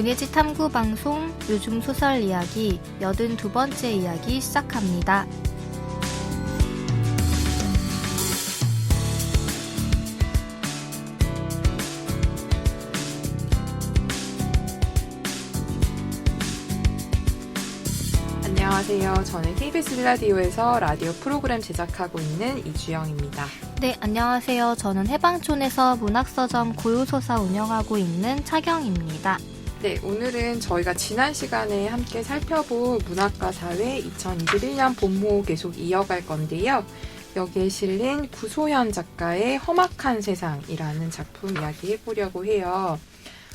문예지 탐구 방송 요즘 소설 이야기 82번째 이야기 시작합니다. 안녕하세요. 저는 KBS 일라디오에서 라디오 프로그램 제작하고 있는 이주영입니다. 네, 안녕하세요. 저는 해방촌에서 문학서점 고요소사 운영하고 있는 차경입니다. 네, 오늘은 저희가 지난 시간에 함께 살펴본 문학과 사회 2021년 본모 계속 이어갈 건데요. 여기에 실린 구소현 작가의 험악한 세상이라는 작품 이야기 해보려고 해요.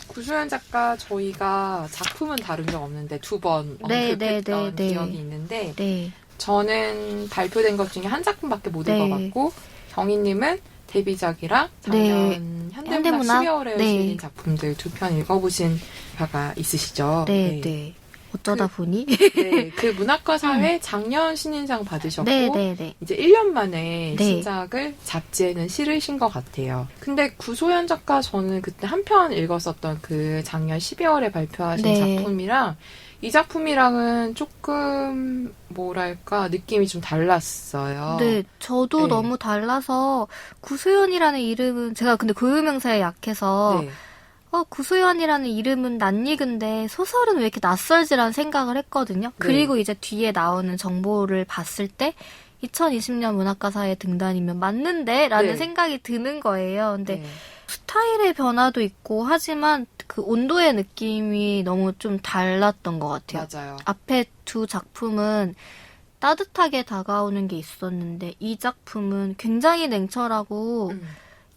구소현 작가 저희가 작품은 다룬 적 없는데 두 번 언급했던 기억이 있는데 저는 발표된 것 중에 한 작품밖에 못 읽어봤고 경희님은 데뷔작이랑 작년 현대문학 12월에 실린 작품들 두 편 읽어보신 바가 있으시죠? 네. 어쩌다 보니? 네, 그 문학과 사회 작년 신인상 받으셨고 이제 1년 만에 신작을 잡지에는 실으신 것 같아요. 근데 구소현 작가 저는 그때 한 편 읽었었던 그 작년 12월에 발표하신 작품이랑 이 작품이랑은 조금 뭐랄까 느낌이 좀 달랐어요. 네, 저도 너무 달라서 구소현이라는 이름은 제가 근데 고유명사에 약해서 구소현이라는 이름은 낯익은데 소설은 왜 이렇게 낯설지라는 생각을 했거든요. 그리고 이제 뒤에 나오는 정보를 봤을 때 2020년 문학과사에 등단이면 맞는데? 라는 생각이 드는 거예요. 근데 스타일의 변화도 있고 하지만 그 온도의 느낌이 너무 좀 달랐던 것 같아요. 맞아요. 앞에 두 작품은 따뜻하게 다가오는 게 있었는데 이 작품은 굉장히 냉철하고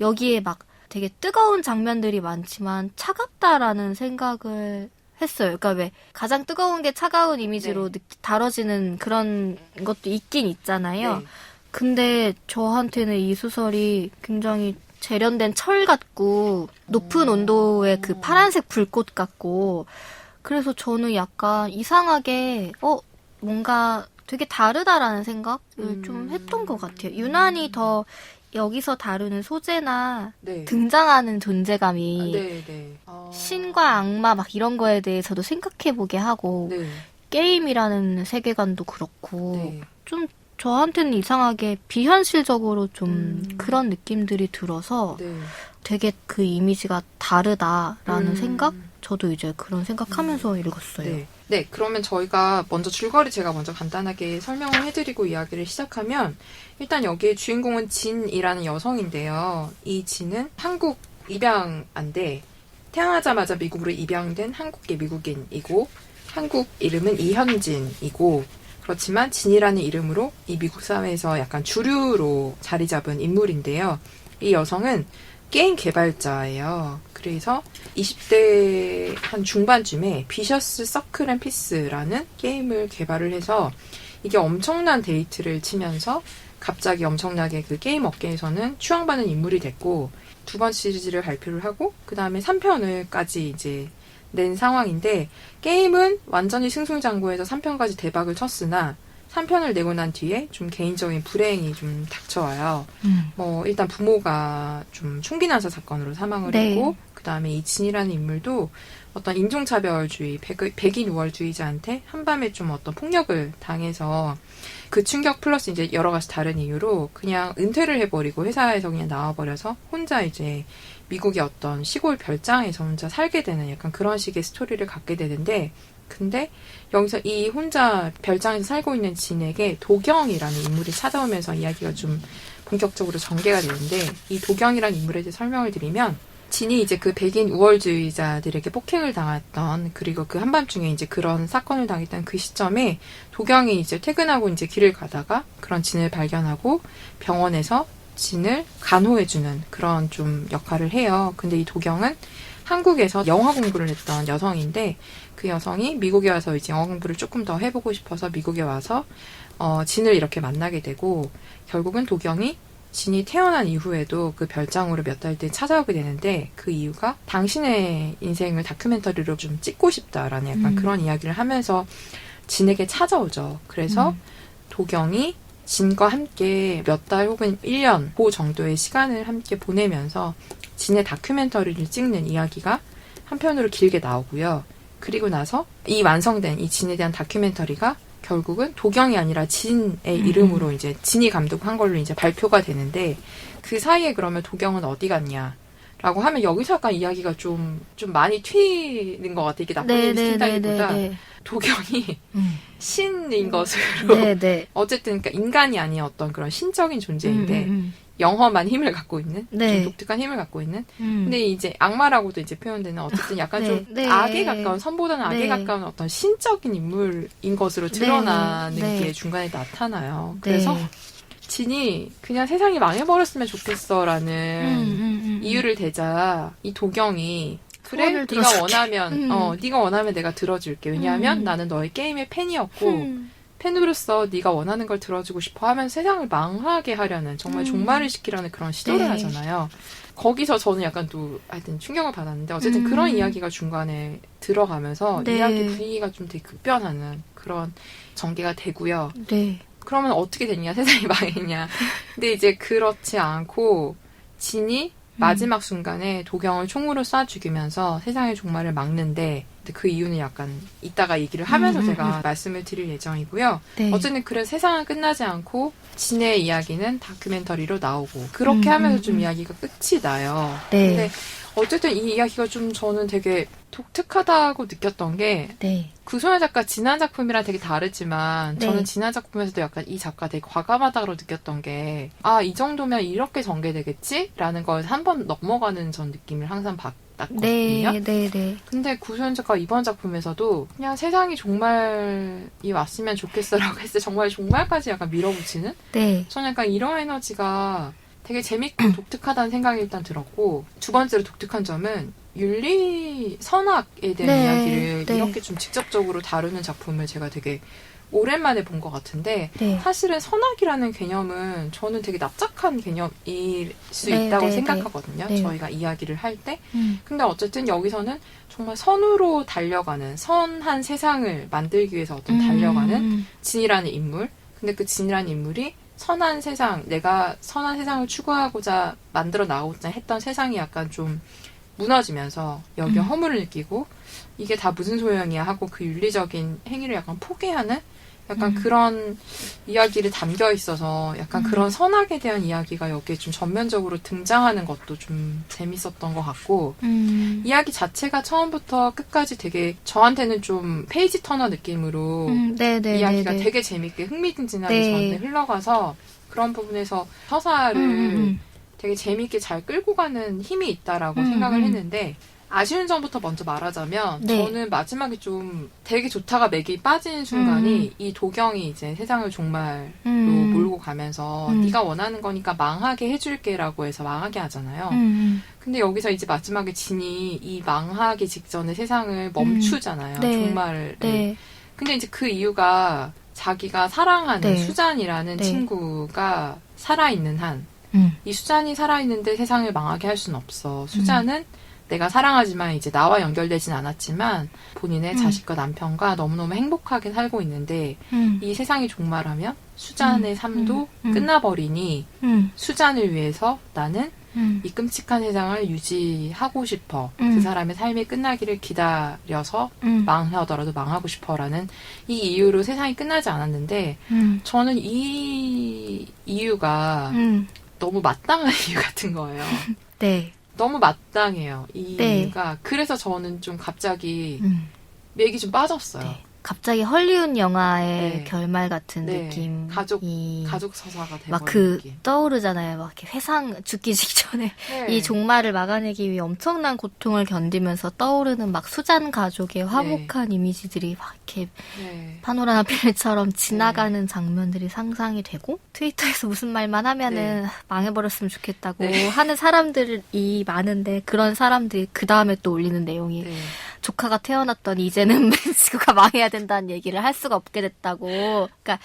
여기에 막 되게 뜨거운 장면들이 많지만 차갑다라는 생각을 했어요. 그러니까 왜 가장 뜨거운 게 차가운 이미지로 다뤄지는 그런 것도 있긴 있잖아요. 근데 저한테는 이 소설이 굉장히 재련된 철 같고 높은 온도의 그 파란색 불꽃 같고 그래서 저는 약간 이상하게 뭔가 되게 다르다라는 생각을 좀 했던 것 같아요. 유난히 더 여기서 다루는 소재나 등장하는 존재감이 신과 악마 막 이런 거에 대해서도 생각해보게 하고 게임이라는 세계관도 그렇고 좀 저한테는 이상하게 비현실적으로 좀 그런 느낌들이 들어서 되게 그 이미지가 다르다라는 생각? 저도 이제 그런 생각하면서 읽었어요. 네, 그러면 저희가 먼저 줄거리 제가 먼저 간단하게 설명을 해드리고 이야기를 시작하면 일단 여기에 주인공은 진이라는 여성인데요. 이 진은 한국 입양안데 태어나자마자 미국으로 입양된 한국계 미국인이고 한국 이름은 이현진이고 그렇지만 진이라는 이름으로 이 미국 사회에서 약간 주류로 자리 잡은 인물인데요. 이 여성은 게임 개발자예요. 그래서 20대 한 중반쯤에 비셔스 서클 앤 피스라는 게임을 개발을 해서 이게 엄청난 데이트를 치면서 갑자기 엄청나게 그 게임 업계에서는 추앙받는 인물이 됐고 두 번 시리즈를 발표를 하고 그 다음에 3편을까지 이제 낸 상황인데 게임은 완전히 승승장구해서 3편까지 대박을 쳤으나 3편을 내고 난 뒤에 좀 개인적인 불행이 좀 닥쳐와요. 일단 부모가 좀 총기난사 사건으로 사망을 했고, 그 다음에 이 진이라는 인물도 어떤 인종차별주의, 백인 우월주의자한테 한밤에 좀 어떤 폭력을 당해서 그 충격 플러스 이제 여러 가지 다른 이유로 그냥 은퇴를 해버리고 회사에서 그냥 나와버려서 혼자 이제 미국의 어떤 시골 별장에서 혼자 살게 되는 약간 그런 식의 스토리를 갖게 되는데 근데 여기서 이 혼자 별장에서 살고 있는 진에게 도경이라는 인물이 찾아오면서 이야기가 좀 본격적으로 전개가 되는데 이 도경이라는 인물에 대해 설명을 드리면 진이 이제 그 백인 우월주의자들에게 폭행을 당했던 그리고 그 한밤중에 이제 그런 사건을 당했던 그 시점에 도경이 이제 퇴근하고 이제 길을 가다가 그런 진을 발견하고 병원에서 진을 간호해주는 그런 좀 역할을 해요. 근데 이 도경은 한국에서 영화 공부를 했던 여성인데 그 여성이 미국에 와서 이제 영화 공부를 조금 더 해보고 싶어서 미국에 와서 진을 이렇게 만나게 되고 결국은 도경이 진이 태어난 이후에도 그 별장으로 몇 달 뒤에 찾아오게 되는데 그 이유가 당신의 인생을 다큐멘터리로 좀 찍고 싶다라는 약간 그런 이야기를 하면서 진에게 찾아오죠. 그래서 도경이 진과 함께 몇 달 혹은 1년 그 정도의 시간을 함께 보내면서 진의 다큐멘터리를 찍는 이야기가 한편으로 길게 나오고요. 그리고 나서 이 완성된 이 진에 대한 다큐멘터리가 결국은 도경이 아니라 진의 이름으로 이제 진이 감독한 걸로 이제 발표가 되는데 그 사이에 그러면 도경은 어디 갔냐? 라고 하면 여기서 약간 이야기가 좀 많이 튀는 것 같아. 이게 나쁜 일을 시킨다기보다 도경이 신인 것으로 어쨌든 그러니까 인간이 아닌 어떤 그런 신적인 존재인데 영험한 힘을 갖고 있는 좀 독특한 힘을 갖고 있는 근데 이제 악마라고도 이제 표현되는 어쨌든 약간 좀 악에 가까운 선보다는 악에 가까운 어떤 신적인 인물인 것으로 드러나는 게 중간에 나타나요. 그래서 진이 그냥 세상이 망해버렸으면 좋겠어라는 이유를 대자 이 도경이 그래 네가 원하면 네가 원하면 내가 들어줄게. 왜냐하면 나는 너의 게임의 팬이었고 팬으로서 네가 원하는 걸 들어주고 싶어 하면 세상을 망하게 하려는 정말 종말을 시키려는 그런 시도를 하잖아요. 거기서 저는 약간 또 하여튼 충격을 받았는데 어쨌든 그런 이야기가 중간에 들어가면서 이야기 분위기가 좀 되게 급변하는 그런 전개가 되고요. 그러면 어떻게 됐냐? 세상이 망했냐? 근데 이제 그렇지 않고 진이 마지막 순간에 도경을 총으로 쏴 죽이면서 세상의 종말을 막는데 그 이유는 약간 이따가 얘기를 하면서 제가 말씀을 드릴 예정이고요. 어쨌든 그래서 세상은 끝나지 않고 진의 이야기는 다큐멘터리로 나오고 그렇게 하면서 좀 이야기가 끝이 나요. 근데 어쨌든 이 이야기가 좀 저는 되게 독특하다고 느꼈던 게 구소연 작가 지난 작품이랑 되게 다르지만 저는 지난 작품에서도 약간 이 작가 되게 과감하다고 느꼈던 게 이 정도면 이렇게 전개되겠지? 라는 걸 한 번 넘어가는 전 느낌을 항상 받았거든요. 근데 구소연 작가 이번 작품에서도 그냥 세상이 종말이 왔으면 좋겠어라고 했을 때 정말 종말까지 약간 밀어붙이는? 저는 약간 이런 에너지가 되게 재밌고 독특하다는 생각이 일단 들었고 두 번째로 독특한 점은 윤리 선악에 대한 이야기를 이렇게 좀 직접적으로 다루는 작품을 제가 되게 오랜만에 본 것 같은데 사실은 선악이라는 개념은 저는 되게 납작한 개념일 수 있다고 생각하거든요. 저희가 이야기를 할 때. 근데 어쨌든 여기서는 정말 선으로 달려가는 선한 세상을 만들기 위해서 어떤 달려가는 진이라는 인물. 근데 그 진이라는 인물이 선한 세상, 내가 선한 세상을 추구하고자 만들어 나가고자 했던 세상이 약간 좀 무너지면서 여기에 허물을 느끼고 이게 다 무슨 소용이야 하고 그 윤리적인 행위를 약간 포기하는 약간 그런 이야기를 담겨 있어서 약간 그런 선악에 대한 이야기가 여기에 좀 전면적으로 등장하는 것도 좀 재밌었던 것 같고 이야기 자체가 처음부터 끝까지 되게 저한테는 좀 페이지 터너 느낌으로 이야기가 되게 재밌게 흥미진진하게 저한테 흘러가서 그런 부분에서 서사를 되게 재밌게 잘 끌고 가는 힘이 있다라고 생각을 했는데 아쉬운 점부터 먼저 말하자면 저는 마지막에 좀 되게 좋다가 맥이 빠진 순간이 이 도경이 이제 세상을 종말로 몰고 가면서 네가 원하는 거니까 망하게 해줄게라고 해서 망하게 하잖아요. 근데 여기서 이제 마지막에 진이 이 망하기 직전에 세상을 멈추잖아요. 종말을. 근데 이제 그 이유가 자기가 사랑하는 수잔이라는 친구가 살아있는 한 이 수잔이 살아있는데 세상을 망하게 할 수는 없어. 수잔은 내가 사랑하지만 이제 나와 연결되진 않았지만 본인의 자식과 남편과 너무너무 행복하게 살고 있는데 이 세상이 종말하면 수잔의 삶도 끝나버리니 수잔을 위해서 나는 이 끔찍한 세상을 유지하고 싶어. 그 사람의 삶이 끝나기를 기다려서 망하더라도 망하고 싶어라는 이 이유로 세상이 끝나지 않았는데 저는 이 이유가 너무 마땅한 이유 같은 거예요. 너무 마땅해요. 이 이유가. 그래서 저는 좀 갑자기 맥이 좀 빠졌어요. 갑자기 헐리우드 영화의 결말 같은 느낌. 가족 서사가 돼버린 막 그 느낌. 떠오르잖아요. 막 이렇게 회상 죽기 직전에 이 종말을 막아내기 위해 엄청난 고통을 견디면서 떠오르는 막 수잔 가족의 화목한 이미지들이 막 이렇게 파노라마 필름처럼 지나가는 장면들이 상상이 되고 트위터에서 무슨 말만 하면은 망해버렸으면 좋겠다고 하는 사람들이 많은데 그런 사람들이 그 다음에 또 올리는 내용이 조카가 태어났더니 이제는 멕시코가 망해야 된다는 얘기를 할 수가 없게 됐다고. 그러니까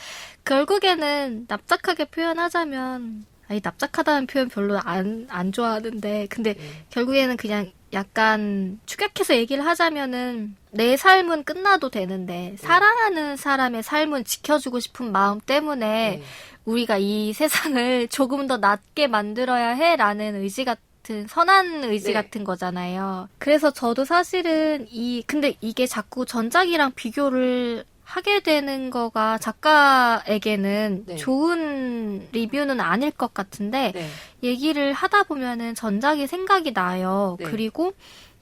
결국에는 납작하게 표현하자면 아니 납작하다는 표현 별로 안 좋아하는데 근데 결국에는 그냥 약간 축약해서 얘기를 하자면은 내 삶은 끝나도 되는데 사랑하는 사람의 삶은 지켜주고 싶은 마음 때문에 우리가 이 세상을 조금 더 낫게 만들어야 해라는 의지가 같은 선한 의지 네. 같은 거잖아요. 그래서 저도 사실은 근데 이게 자꾸 전작이랑 비교를 하게 되는 거가 작가에게는 네. 좋은 리뷰는 아닐 것 같은데 네. 얘기를 하다 보면은 전작이 생각이 나요. 네. 그리고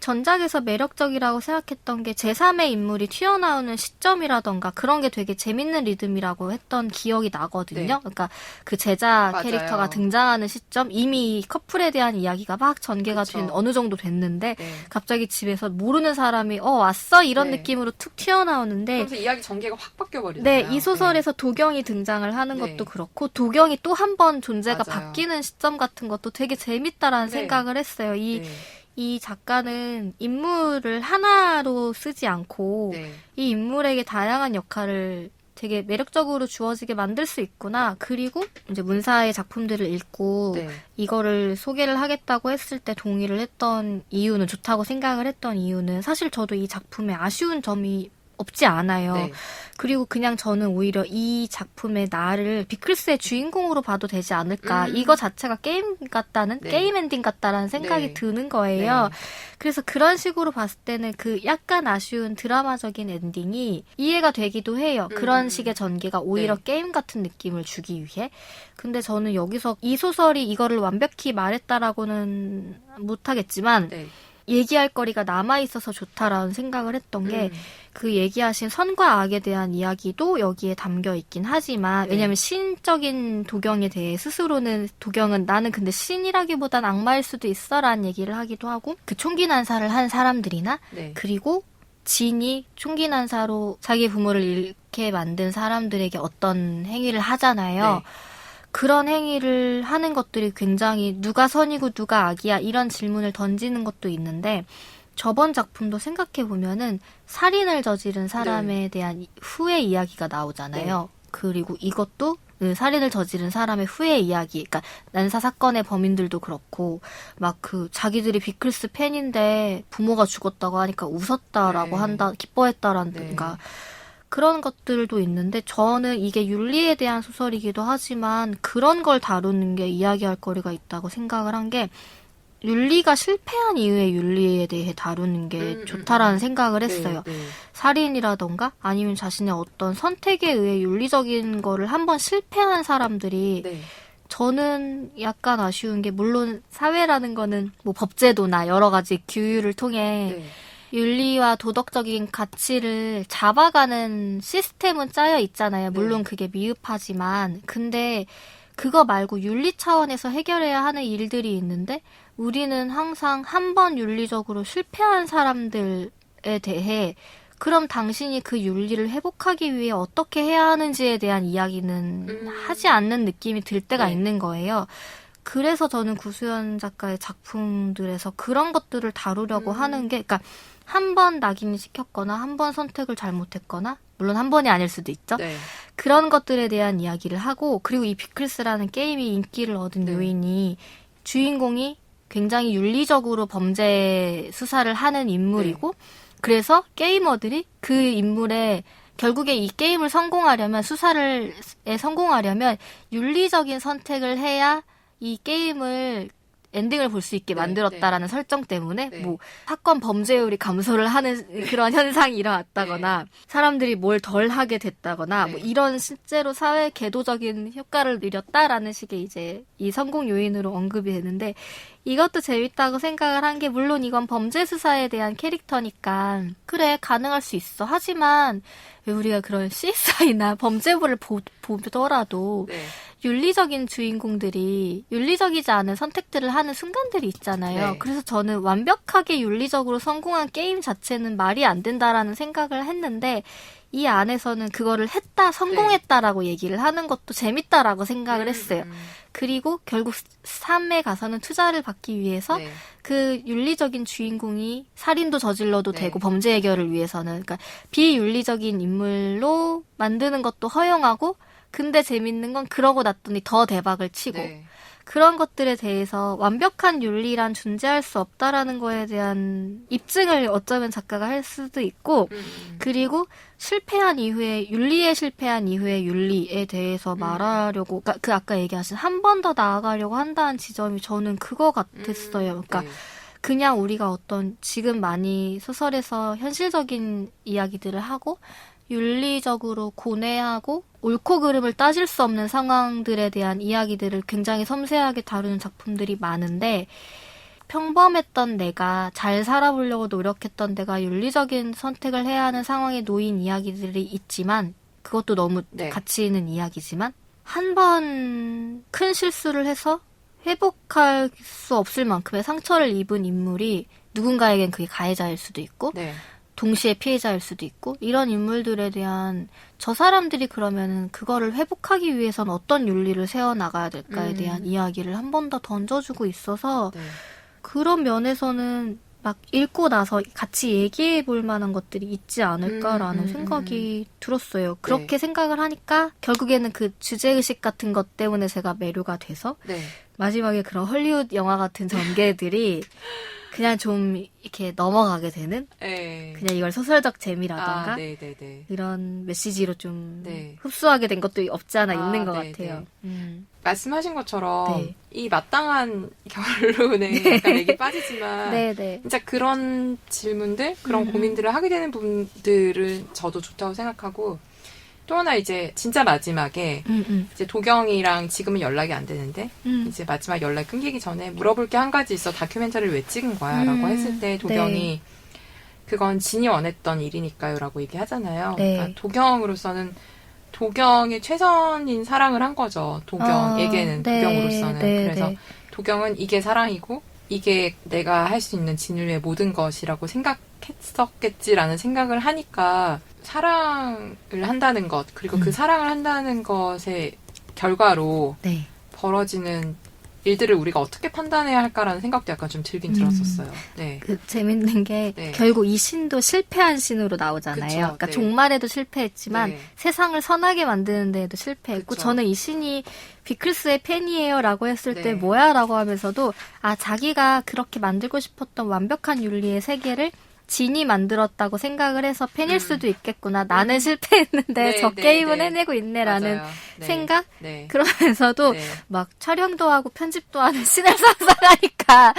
전작에서 매력적이라고 생각했던 게 제3의 인물이 튀어나오는 시점이라던가 그런 게 되게 재밌는 리듬이라고 했던 기억이 나거든요. 네. 그러니까 그 제자 맞아요. 캐릭터가 등장하는 시점, 이미 커플에 대한 이야기가 막 전개가 그쵸. 어느 정도 됐는데 네. 갑자기 집에서 모르는 사람이 왔어? 이런 네. 느낌으로 툭 튀어나오는데 그러면서 이야기 전개가 확 바뀌어버리잖아요. 네, 이 소설에서 도경이 등장을 하는 네. 것도 그렇고 도경이 또 한 번 존재가 맞아요. 바뀌는 시점 같은 것도 되게 재밌다라는 네. 생각을 했어요. 네. 이 작가는 인물을 하나로 쓰지 않고 네. 이 인물에게 다양한 역할을 되게 매력적으로 주어지게 만들 수 있구나. 그리고 이제 문사의 작품들을 읽고 네. 이거를 소개를 하겠다고 했을 때 동의를 했던 이유는 좋다고 생각을 했던 이유는 사실 저도 이 작품에 아쉬운 점이 없지 않아요. 네. 그리고 그냥 저는 오히려 이 작품의 나를 비클스의 주인공으로 봐도 되지 않을까. 이거 자체가 게임 같다는, 네. 게임 엔딩 같다라는 생각이 네. 드는 거예요. 네. 그래서 그런 식으로 봤을 때는 그 약간 아쉬운 드라마적인 엔딩이 이해가 되기도 해요. 그런 식의 전개가 오히려 네. 게임 같은 느낌을 주기 위해. 근데 저는 여기서 이 소설이 이거를 완벽히 말했다라고는 못하겠지만 네. 얘기할 거리가 남아있어서 좋다라는 생각을 했던 게 그 얘기하신 선과 악에 대한 이야기도 여기에 담겨 있긴 하지만 네. 왜냐면 신적인 도경에 대해 스스로는 도경은 나는 근데 신이라기보단 악마일 수도 있어라는 얘기를 하기도 하고 그 총기 난사를 한 사람들이나 네. 그리고 진이 총기 난사로 자기 부모를 잃게 만든 사람들에게 어떤 행위를 하잖아요. 네. 그런 행위를 하는 것들이 굉장히 누가 선이고 누가 악이야 이런 질문을 던지는 것도 있는데 저번 작품도 생각해보면은 살인을 저지른 사람에 대한 후의 이야기가 나오잖아요. 그리고 이것도 그 살인을 저지른 사람의 후의 이야기, 그러니까 난사 사건의 범인들도 그렇고 막 그 자기들이 비클스 팬인데 부모가 죽었다고 하니까 웃었다라고 네. 한다, 기뻐했다라든가 네. 그런 것들도 있는데 저는 이게 윤리에 대한 소설이기도 하지만 그런 걸 다루는 게 이야기할 거리가 있다고 생각을 한 게 윤리가 실패한 이후의 윤리에 대해 다루는 게 좋다라는 생각을 했어요. 네. 네. 살인이라던가 아니면 자신의 어떤 선택에 의해 윤리적인 거를 한번 실패한 사람들이 네. 저는 약간 아쉬운 게 물론 사회라는 거는 뭐 법제도나 여러 가지 규율을 통해 네. 윤리와 도덕적인 가치를 잡아가는 시스템은 짜여 있잖아요. 물론 그게 미흡하지만 근데 그거 말고 윤리 차원에서 해결해야 하는 일들이 있는데 우리는 항상 한 번 윤리적으로 실패한 사람들에 대해 그럼 당신이 그 윤리를 회복하기 위해 어떻게 해야 하는지에 대한 이야기는 하지 않는 느낌이 들 때가 네. 있는 거예요. 그래서 저는 구수연 작가의 작품들에서 그런 것들을 다루려고 하는 게, 그러니까 한 번 낙인이 찍혔거나 한 번 선택을 잘못했거나, 물론 한 번이 아닐 수도 있죠. 네. 그런 것들에 대한 이야기를 하고, 그리고 이 비클스라는 게임이 인기를 얻은 네. 요인이 주인공이 굉장히 윤리적으로 범죄 수사를 하는 인물이고, 그래서 게이머들이 그 인물의 결국에 이 게임을 성공하려면 수사를 성공하려면 윤리적인 선택을 해야 이 게임을 엔딩을 볼 수 있게 네, 만들었다라는 설정 때문에 네. 뭐 사건 범죄율이 감소를 하는 그런 현상이 일어났다거나 사람들이 뭘 덜 하게 됐다거나 뭐 이런 실제로 사회 계도적인 효과를 누렸다라는 식의 이제 이 성공 요인으로 언급이 되는데 이것도 재밌다고 생각을 한 게 물론 이건 범죄 수사에 대한 캐릭터니까 그래 가능할 수 있어. 하지만 왜 우리가 그런 CSI나 범죄부를 보더라도 네. 윤리적인 주인공들이 윤리적이지 않은 선택들을 하는 순간들이 있잖아요. 네. 그래서 저는 완벽하게 윤리적으로 성공한 게임 자체는 말이 안 된다라는 생각을 했는데 이 안에서는 그거를 했다, 성공했다라고 얘기를 하는 것도 재밌다라고 생각을 했어요. 그리고 결국 3에 가서는 투자를 받기 위해서 네. 그 윤리적인 주인공이 살인도 저질러도 네. 되고 범죄 해결을 위해서는 그러니까 비윤리적인 인물로 만드는 것도 허용하고 근데 재밌는 건 그러고 났더니 더 대박을 치고 네. 그런 것들에 대해서 완벽한 윤리란 존재할 수 없다라는 거에 대한 입증을 어쩌면 작가가 할 수도 있고, 그리고 실패한 이후에, 윤리에 실패한 이후의 윤리에 대해서 말하려고, 그러니까 그 아까 얘기하신 한 번 더 나아가려고 한다는 지점이 저는 그거 같았어요. 그러니까 네. 그냥 우리가 어떤 지금 많이 소설에서 현실적인 이야기들을 하고 윤리적으로 고뇌하고 옳고 그름을 따질 수 없는 상황들에 대한 이야기들을 굉장히 섬세하게 다루는 작품들이 많은데, 평범했던 내가, 잘 살아보려고 노력했던 내가 윤리적인 선택을 해야 하는 상황에 놓인 이야기들이 있지만, 그것도 너무 네. 가치 있는 이야기지만, 한 번 큰 실수를 해서 회복할 수 없을 만큼의 상처를 입은 인물이 누군가에겐 그게 가해자일 수도 있고, 네. 동시에 피해자일 수도 있고, 이런 인물들에 대한, 저 사람들이 그러면은 그거를 회복하기 위해서는 어떤 윤리를 세워나가야 될까에 대한 이야기를 한 번 더 던져주고 있어서, 네. 그런 면에서는 막 읽고 나서 같이 얘기해 볼 만한 것들이 있지 않을까라는 생각이 들었어요. 그렇게 생각을 하니까 결국에는 그 주제의식 같은 것 때문에 제가 매료가 돼서 네. 마지막에 그런 헐리우드 영화 같은 전개들이 그냥 좀 이렇게 넘어가게 되는, 네. 그냥 이걸 소설적 재미라던가 네네네. 이런 메시지로 좀 네. 흡수하게 된 것도 없지 않아 있는 것 네, 같아요. 말씀하신 것처럼 네. 이 마땅한 결론에 약간 맥이 빠지지만 네네. 진짜 그런 질문들, 그런 고민들을 하게 되는 부분들은 저도 좋다고 생각하고, 또 하나 이제 진짜 마지막에 이제 도경이랑 지금은 연락이 안 되는데 이제 마지막 연락 끊기기 전에 물어볼 게 한 가지 있어, 다큐멘터리를 왜 찍은 거야? 라고 했을 때 도경이 그건 진이 원했던 일이니까요 라고 얘기하잖아요. 네. 그러니까 도경으로서는 도경의 최선인 사랑을 한 거죠. 도경에게는 도경으로서는. 그래서 도경은 이게 사랑이고 이게 내가 할 수 있는 진을 위해 모든 것이라고 생각했었겠지라는 생각을 하니까, 사랑을 한다는 것, 그리고 그 사랑을 한다는 것의 결과로 네. 벌어지는 일들을 우리가 어떻게 판단해야 할까라는 생각도 약간 좀 들긴 들었었어요. 네. 그 재밌는 게 네. 결국 이 신도 실패한 신으로 나오잖아요. 그쵸, 그러니까 네. 종말에도 실패했지만 네. 세상을 선하게 만드는 데에도 실패했고, 그쵸. 저는 이 신이 비클스의 팬이에요 라고 했을 때 네. 뭐야 라고 하면서도, 아, 자기가 그렇게 만들고 싶었던 완벽한 윤리의 세계를 진이 만들었다고 생각을 해서 팬일 수도 있겠구나. 나는 실패했는데 네, 저 네, 게임은 네. 해내고 있네라는 맞아요. 네. 생각? 네. 그러면서도 네. 막 촬영도 하고 편집도 하는 신을 상상하니까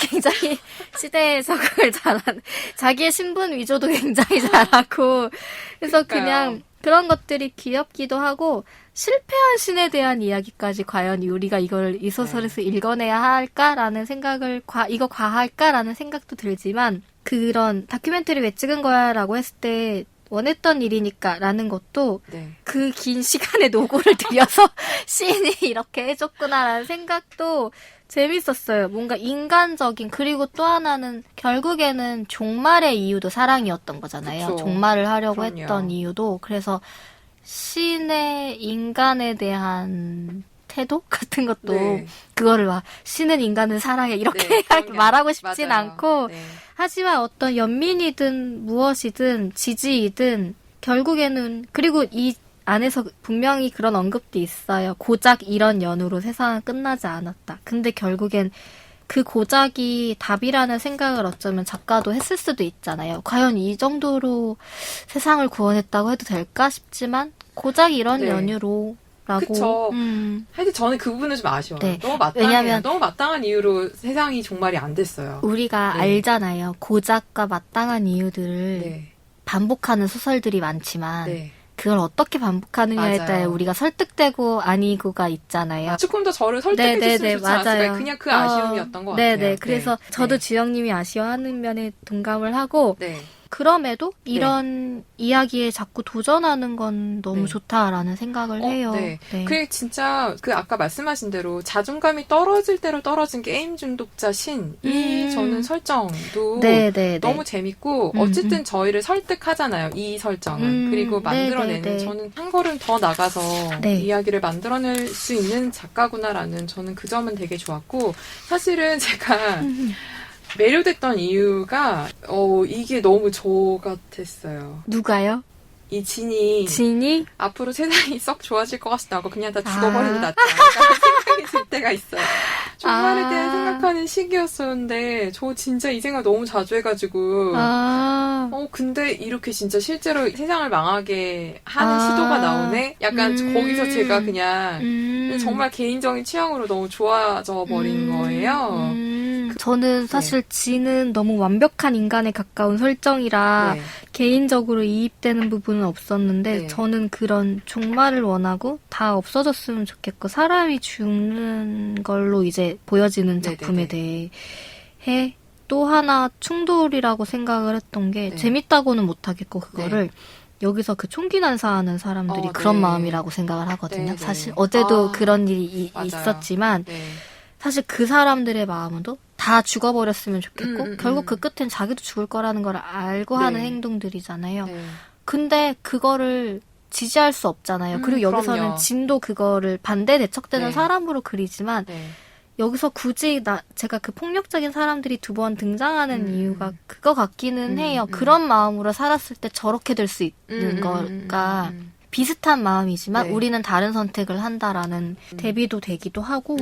굉장히 시대의 적응을 잘하는, 자기의 신분 위조도 굉장히 잘하고, 그래서 그러니까요. 그냥 그런 것들이 귀엽기도 하고, 실패한 신에 대한 이야기까지 과연 우리가 이걸 이 소설에서 읽어내야 할까라는 생각을, 이거 과할까라는 생각도 들지만, 그런 다큐멘터리 왜 찍은 거야 라고 했을 때 원했던 일이니까 라는 것도 네. 그 긴 시간의 노고를 들여서 시인이 이렇게 해줬구나라는 생각도 재밌었어요. 뭔가 인간적인, 그리고 또 하나는 결국에는 종말의 이유도 사랑이었던 거잖아요. 그쵸. 종말을 하려고 그럼요. 했던 이유도. 그래서 시인의 인간에 대한 태도 같은 것도 네. 그거를 막 신은 인간을 사랑해 이렇게 네, 그런 게 말하고 싶진 맞아요. 않고, 네. 하지만 어떤 연민이든 무엇이든 지지이든 결국에는, 그리고 이 안에서 분명히 그런 언급도 있어요. 고작 이런 연으로 세상은 끝나지 않았다. 근데 결국엔 그 고작이 답이라는 생각을 어쩌면 작가도 했을 수도 있잖아요. 과연 이 정도로 세상을 구원했다고 해도 될까 싶지만, 고작 이런 네. 연유로 라고. 그쵸. 하여튼 저는 그 부분은 좀 아쉬워요. 네. 너무 마땅해요. 왜냐면 너무 마땅한 이유로 세상이 종말이 안 됐어요. 우리가 네. 알잖아요. 고작과 마땅한 이유들을 네. 반복하는 소설들이 많지만 네. 그걸 어떻게 반복하느냐에 맞아요. 따라 우리가 설득되고 아니고가 있잖아요. 조금 더 저를 설득해줬으면 네네네, 좋지 않았을까. 맞아요. 그냥 그 아쉬움이었던 것 네네. 같아요. 그래서 네. 저도 네. 주영님이 아쉬워하는 면에 동감을 하고, 네. 그럼에도 이런 이야기에 자꾸 도전하는 건 너무 네. 좋다라는 생각을 해요. 네. 네. 그게 진짜 그 아까 말씀하신 대로 자존감이 떨어질 대로 떨어진 게임 중독자 신이 저는 설정도 네네네. 너무 재밌고 어쨌든 저희를 설득하잖아요. 이 설정은. 그리고 만들어내는 네네네. 저는 한 걸음 더 나가서 네. 이야기를 만들어낼 수 있는 작가구나라는 저는 그 점은 되게 좋았고, 사실은 제가 매료됐던 이유가 이게 너무 저 같았어요. 누가요? 이 진이 앞으로 세상이 썩 좋아질 것 같지도 않고 그냥 다 죽어버리는 게 낫지 않을까 생각이 들 때가 있어요. 종말에 대해 생각하는 시기였었는데 저 진짜 이 생각 너무 자주 해가지고 근데 이렇게 진짜 실제로 세상을 망하게 하는 시도가 나오네? 약간 거기서 제가 그냥 정말 개인적인 취향으로 너무 좋아져 버린 거예요. 저는 사실 진은 너무 완벽한 인간에 가까운 설정이라 네. 개인적으로 이입되는 부분은 없었는데 네. 저는 그런 종말을 원하고 다 없어졌으면 좋겠고 사람이 죽는 걸로 이제 보여지는 작품에 대해 또 하나 충돌이라고 생각을 했던 게 재밌다고는 못하겠고 그거를 여기서 그 총기 난사하는 사람들이 그런 마음이라고 생각을 하거든요. 사실 어제도 그런 일이 있었지만 사실 그 사람들의 마음도 다 죽어버렸으면 좋겠고 결국 그 끝엔 자기도 죽을 거라는 걸 알고 하는 행동들이잖아요. 근데 그거를 지지할 수 없잖아요. 그리고 여기서는 그럼요. 진도 그거를 반대 대척되는 사람으로 그리지만 여기서 굳이 제가 그 폭력적인 사람들이 두 번 등장하는 이유가 그거 같기는 해요. 그런 마음으로 살았을 때 저렇게 될 수 있는 거가 비슷한 마음이지만 우리는 다른 선택을 한다라는 대비도 되기도 하고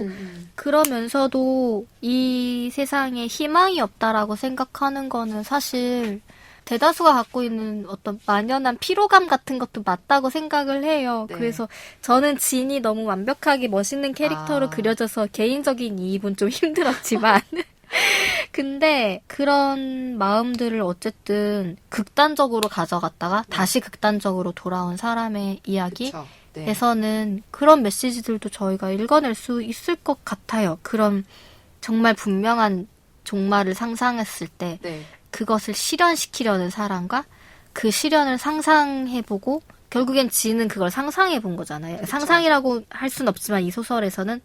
그러면서도 이 세상에 희망이 없다라고 생각하는 거는 사실 대다수가 갖고 있는 어떤 만연한 피로감 같은 것도 맞다고 생각을 해요. 그래서 저는 진이 너무 완벽하게 멋있는 캐릭터로 그려져서 개인적인 이입은 좀 힘들었지만 근데 그런 마음들을 어쨌든 극단적으로 가져갔다가 다시 극단적으로 돌아온 사람의 이야기에서는 그런 메시지들도 저희가 읽어낼 수 있을 것 같아요. 그런 정말 분명한 종말을 상상했을 때 그것을 실현시키려는 사람과 그 실현을 상상해보고 결국엔 지는 그걸 상상해본 거잖아요. 상상이라고 할 순 없지만 이 소설에서는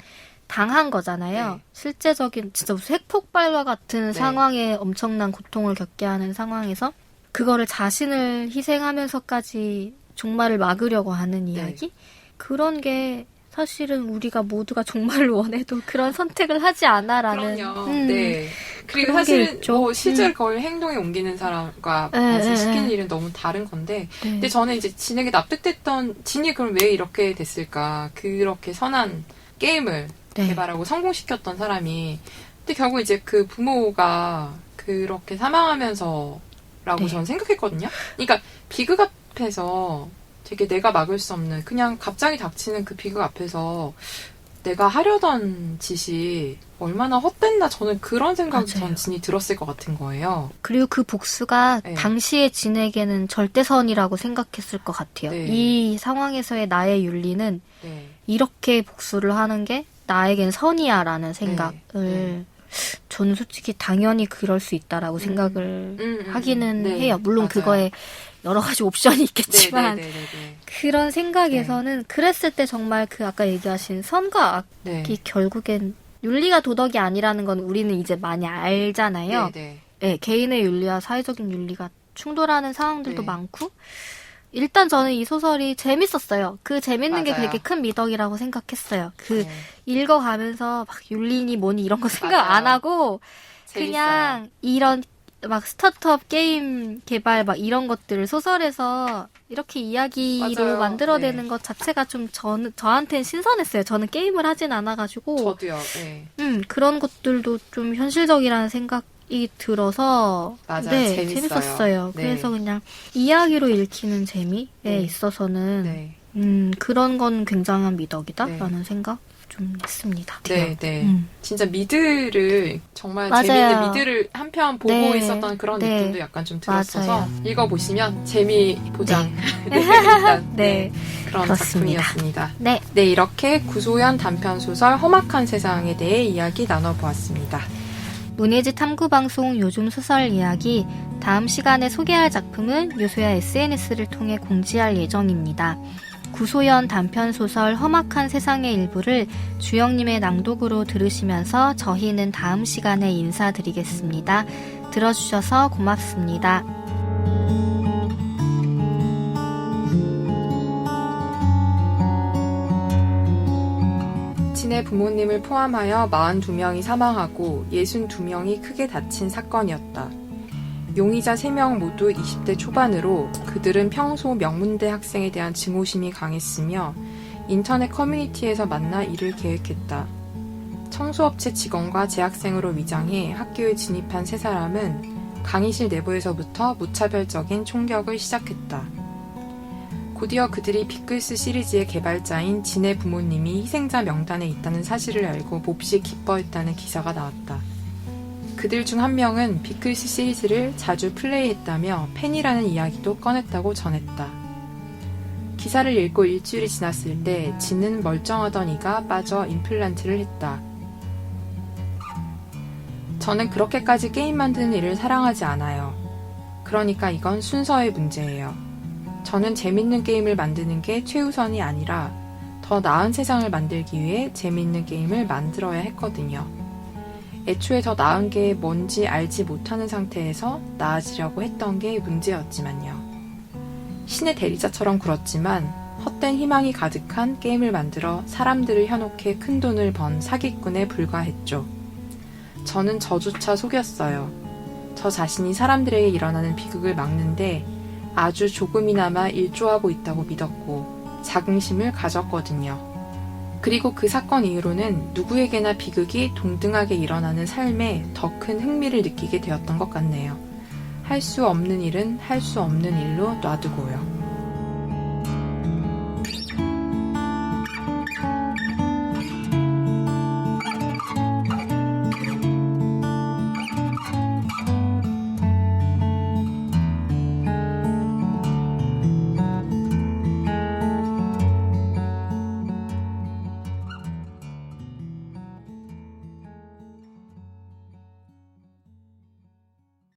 당한 거잖아요. 실제적인 진짜 무슨 핵폭발과 같은 상황에 엄청난 고통을 겪게 하는 상황에서 그거를 자신을 희생하면서까지 종말을 막으려고 하는 이야기? 그런 게 사실은 우리가 모두가 종말을 원해도 그런 선택을 하지 않아라는. 그럼요. 그리고 그런 게 사실은 있죠. 뭐 실제로 그걸 행동에 옮기는 사람과 시키는 일은 너무 다른 건데 근데 저는 이제 진에게 납득됐던 진이 그럼 왜 이렇게 됐을까? 그렇게 선한 게임을 개발하고 성공시켰던 사람이 근데 결국 이제 그 부모가 그렇게 사망하면서라고 저는 생각했거든요. 그러니까 비극 앞에서 되게 내가 막을 수 없는 그냥 갑자기 닥치는 그 비극 앞에서 내가 하려던 짓이 얼마나 헛됐나 저는 그런 생각이 전 진이 들었을 것 같은 거예요. 그리고 그 복수가 당시의 진에게는 절대선이라고 생각했을 것 같아요. 이 상황에서의 나의 윤리는 이렇게 복수를 하는 게 나에겐 선이야라는 생각을 저는 솔직히 당연히 그럴 수 있다라고 생각을 하기는 해요. 물론 그거에 여러 가지 옵션이 있겠지만 그런 생각에서는 그랬을 때 정말 그 아까 얘기하신 선과 악이 결국엔 윤리가 도덕이 아니라는 건 우리는 이제 많이 알잖아요. 개인의 윤리와 사회적인 윤리가 충돌하는 상황들도 많고 일단 저는 이 소설이 재밌었어요. 그 재밌는 게 되게 큰 미덕이라고 생각했어요. 읽어가면서 막 윤리니 뭐니 이런 거 생각 안 하고 그냥 이런 막 스타트업 게임 개발 막 이런 것들을 소설에서 이렇게 이야기로 만들어내는 것 자체가 좀 저한테는 신선했어요. 저는 게임을 하진 않아가지고. 저도요. 그런 것들도 좀 현실적이라는 생각이 들어서 재밌었어요. 그래서 그냥 이야기로 읽히는 재미에 있어서는 그런 건 굉장한 미덕이다라는 생각 좀 했습니다. 진짜 미드를 정말 재미있는 미드를 한편 보고 있었던 그런 느낌도 약간 좀 들었어서 읽어보시면 재미 보장 일단 그런 그렇습니다. 작품이었습니다. 이렇게 구소연 단편소설 험악한 세상에 대해 이야기 나눠보았습니다. 문예지 탐구방송 요즘 소설 이야기 다음 시간에 소개할 작품은 요소야 SNS를 통해 공지할 예정입니다. 구소연 단편소설 험악한 세상의 일부를 주영님의 낭독으로 들으시면서 저희는 다음 시간에 인사드리겠습니다. 들어주셔서 고맙습니다. 진의 부모님을 포함하여 42명이 사망하고 62명이 크게 다친 사건이었다. 용의자 3명 모두 20대 초반으로 그들은 평소 명문대 학생에 대한 증오심이 강했으며 인터넷 커뮤니티에서 만나 일을 계획했다. 청소업체 직원과 재학생으로 위장해 학교에 진입한 3사람은 강의실 내부에서부터 무차별적인 총격을 시작했다. 곧이어 그들이 피클스 시리즈의 개발자인 진의 부모님이 희생자 명단에 있다는 사실을 알고 몹시 기뻐했다는 기사가 나왔다. 그들 중 한 명은 피클스 시리즈를 자주 플레이했다며 팬이라는 이야기도 꺼냈다고 전했다. 기사를 읽고 일주일이 지났을 때 진은 멀쩡하던 이가 빠져 임플란트를 했다. 저는 그렇게까지 게임 만드는 일을 사랑하지 않아요. 그러니까 이건 순서의 문제예요. 저는 재밌는 게임을 만드는 게 최우선이 아니라 더 나은 세상을 만들기 위해 재밌는 게임을 만들어야 했거든요. 애초에 더 나은 게 뭔지 알지 못하는 상태에서 나아지려고 했던 게 문제였지만요. 신의 대리자처럼 굴었지만 헛된 희망이 가득한 게임을 만들어 사람들을 현혹해 큰 돈을 번 사기꾼에 불과했죠. 저는 저조차 속였어요. 저 자신이 사람들에게 일어나는 비극을 막는데 아주 조금이나마 일조하고 있다고 믿었고 자긍심을 가졌거든요. 그리고 그 사건 이후로는 누구에게나 비극이 동등하게 일어나는 삶에 더 큰 흥미를 느끼게 되었던 것 같네요. 할 수 없는 일은 할 수 없는 일로 놔두고요.